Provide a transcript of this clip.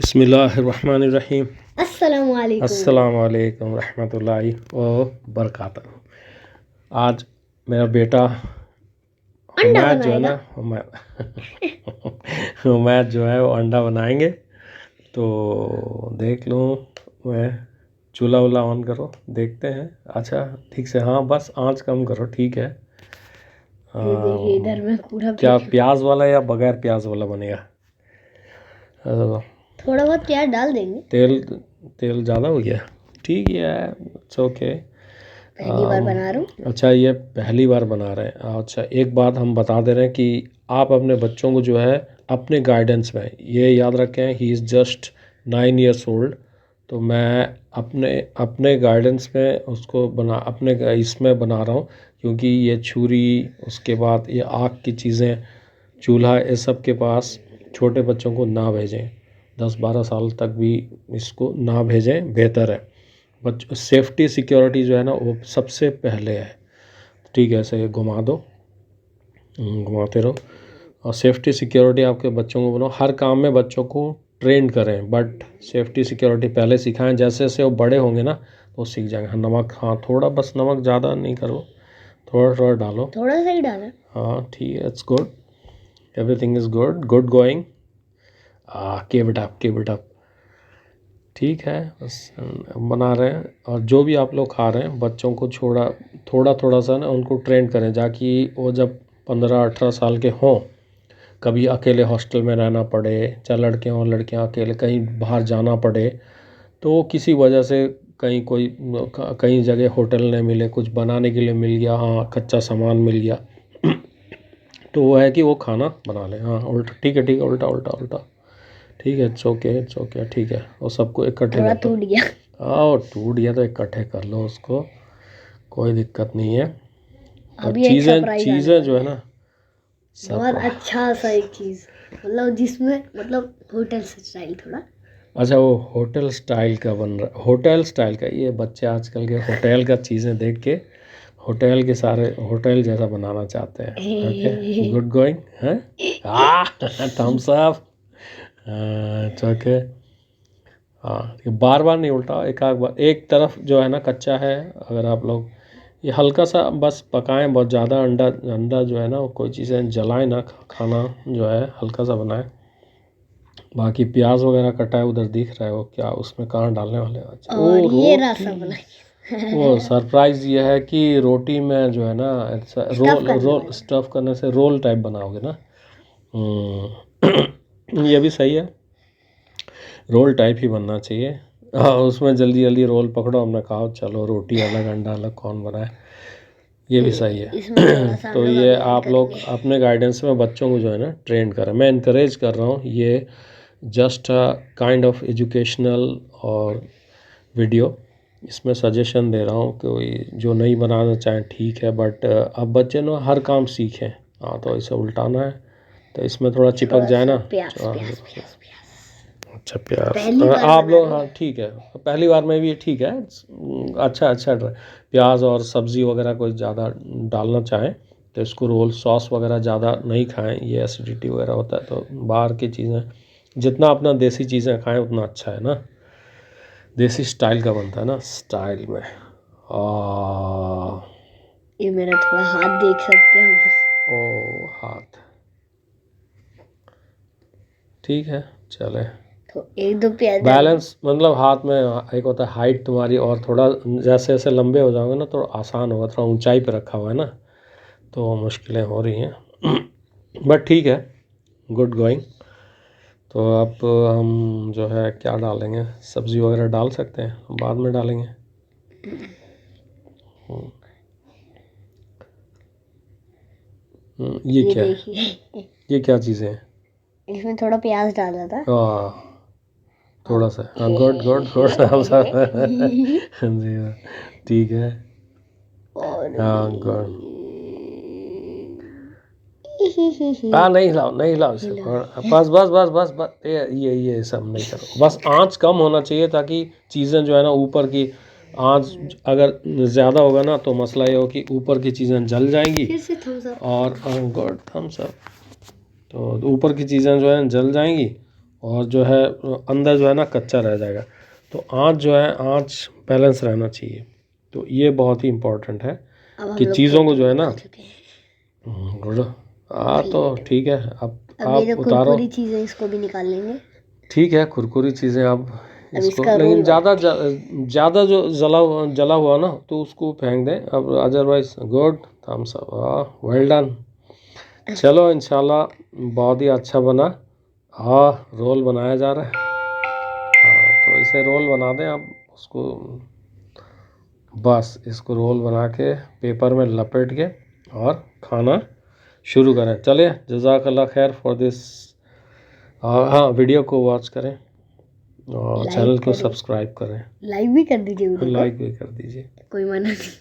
बिस्मिल्लाहिर्रहमानिर्रहीम। अस्सलाम वालेकुम रहमतुल्लाहि व बरकातहू। आज मेरा बेटा अंडा हुमैद जो है ना बनाएगा। हुमैद जो है वो अंडा बनाएंगे। तो देख लूँ मैं, चूल्हा वूल्हा ऑन करो, देखते हैं। अच्छा ठीक से, हाँ बस आँच कम करो, ठीक है। ये देखिए इधर में पूरा क्या प्याज वाला या बगैर प्याज वाला बनेगा? थोड़ा बहुत प्याज डाल देंगे। तेल ज़्यादा हो गया? ठीक है, इट्स ओके। पहली बार बना रहा हूँ। अच्छा, ये पहली बार बना रहे हैं। अच्छा, एक बात हम बता दे रहे हैं कि आप अपने बच्चों को जो है अपने गाइडेंस में, ये याद रखें he is just 9 years old। तो मैं अपने गाइडेंस में उसको अपने इसमें बना रहा हूँ, क्योंकि ये छुरी, उसके बाद ये आग की चीज़ें, चूल्हा, ये सब के पास छोटे बच्चों को ना भेजें। 10-12 साल तक भी इसको ना भेजें, बेहतर है। सेफ्टी सिक्योरिटी जो है ना वो सबसे पहले है। ठीक है, ऐसे घुमा दो, घुमाते रहो, और सेफ्टी सिक्योरिटी आपके बच्चों को बनाओ। हर काम में बच्चों को ट्रेन करें, बट सेफ्टी सिक्योरिटी पहले सिखाएं। जैसे जैसे वो बड़े होंगे ना तो सीख जाएंगे। हाँ, नमक, हाँ थोड़ा, बस नमक ज़्यादा नहीं करो, थोड़ा थोड़ा डालो, थोड़ा सा ही डाला। हाँ ठीक है, it's good, everything is good going. Keep it up. ठीक है, बस बना रहे हैं। और जो भी आप लोग खा रहे हैं, बच्चों को थोड़ा सा ना उनको ट्रेन करें, ताकि वो जब 15-18 साल के हों, कभी अकेले हॉस्टल में रहना पड़े, चाहे लड़के हों लड़कियां, अकेले कहीं बाहर जाना पड़े, तो किसी वजह से कहीं जगह होटल नहीं मिले, कुछ बनाने के लिए मिल गया, हाँ कच्चा सामान मिल गया, तो वो है कि वो खाना बना लें। हाँ उल्टा, ठीक है, उल्टा, ठीक है, इट्स ओके, ठीक है। वो सबको इकट्ठे थोड़ा कर दो। टूट गया। हाँ, टूट गया तो इकट्ठे कर लो उसको, कोई दिक्कत नहीं है। और अभी एक सरप्राइज चीज़ें जो है ना, बहुत अच्छा सा एक चीज़, मतलब जिसमें मतलब होटल स्टाइल थोड़ा। अच्छा, वो होटल स्टाइल का बन रहा, होटल स्टाइल का। ये बच्चे आजकल के होटल का चीज़ें देख के होटल के सारे होटल जैसा बनाना चाहते हैं। ओके, गुड गोइंग है। Thumbs up. ओके, हाँ बार बार नहीं उल्टा, एक आध बार। एक तरफ जो है ना कच्चा है, अगर आप लोग ये हल्का सा बस पकाएं, बहुत ज़्यादा अंडा जो है ना, कोई चीज़ें जलाएं ना, खाना जो है हल्का सा बनाएं। बाकी प्याज वगैरह कटा है उधर दिख रहा है, वो क्या उसमें कहाँ डालने वाले हैं? अच्छा, और ये रोटी। वो सरप्राइज ये है कि रोटी में जो है ना, ऐसा रोल स्टफ करने से रोल टाइप बनाओगे ना। ये भी सही है, रोल टाइप ही बनना चाहिए। हाँ, उसमें जल्दी जल्दी रोल पकड़ो, हमने कहा चलो रोटी अलग अंडा अलग कौन बनाए, ये भी सही है। तो ये आप लोग अपने गाइडेंस में बच्चों को जो है ना ट्रेन करें। मैं इनकरेज कर रहा हूँ, ये जस्ट काइंड ऑफ एजुकेशनल और वीडियो, इसमें सजेशन दे रहा हूँ। कोई जो नहीं बनाना चाहें ठीक है, बट अब बच्चे ना हर काम सीखें। हाँ, तो इसे उल्टाना है तो इसमें थोड़ा चिपक जाए ना। अच्छा, प्याज आप लोग, हाँ ठीक है, पहली बार में भी ठीक है। अच्छा, प्याज और सब्ज़ी वगैरह कोई ज़्यादा डालना चाहें तो इसको रोल सॉस वगैरह ज़्यादा नहीं खाएं, ये एसिडिटी वगैरह होता है। तो बाहर की चीज़ें जितना अपना देसी चीज़ें खाएं उतना अच्छा है ना, देसी स्टाइल का बनता है ना, स्टाइल में। ये मेरा थोड़ा हाथ देख सकते हैं हम। ओ, हाथ ठीक है, चले। तो एक दो प्याज बैलेंस मतलब हाथ में एक होता है हाइट तुम्हारी, और थोड़ा जैसे जैसे लंबे हो जाओगे ना तो आसान होगा। थोड़ा ऊंचाई पे रखा हुआ है ना, तो मुश्किलें हो रही हैं, बट ठीक है, गुड गोइंग। तो अब हम जो है क्या डालेंगे, सब्ज़ी वगैरह डाल सकते हैं, बाद में डालेंगे। ये क्या है? ये क्या चीज़ें हैं? इसमें थोड़ा प्याज डाला था। थोड़ा सा, हाँ गुड जी, ठीक है, हाँ गुड। नहीं हिलाओ इसे, बस ये सब नहीं करो। बस आँच कम होना चाहिए, ताकि चीज़ें जो है ना ऊपर की आँच अगर ज़्यादा होगा ना तो मसला ये हो कि ऊपर की चीज़ें जल जाएंगी। फिर से थम्स अप। और गुड, थम्स अप। तो ऊपर की चीज़ें जो है जल जाएंगी और जो है अंदर जो है ना कच्चा रह जाएगा। तो आँच जो है, आँच बैलेंस रहना चाहिए। तो ये बहुत ही इम्पोर्टेंट है अब हम कि लोग चीज़ों को जो है ना आ चुके हैं। गुड। तो ठीक है, अब अब ये आप जो उतारो। कुरकुरी चीज़ें इसको भी निकाल लेंगे। ठीक है, कुरकुरी चीज़ें आप अब इसको, इसका लेकिन रोल ज़्यादा जो जला हुआ ना तो उसको फेंक दें। अब otherwise good, thumbs up, well done. चलो इंशाल्लाह बहुत ही अच्छा बना। हाँ, रोल बनाया जा रहा है। हाँ, तो इसे रोल बना दें आप उसको, बस इसको रोल बना के पेपर में लपेट के और खाना शुरू करें। चलिए, जज़ाकल्लाह खैर फॉर दिस। हाँ, वीडियो को वॉच करें और लाइक चैनल को करें, सब्सक्राइब करें, लाइक भी कर दीजिए वीडियो को, लाइक भी कर दीजिए। कोई मना नहीं।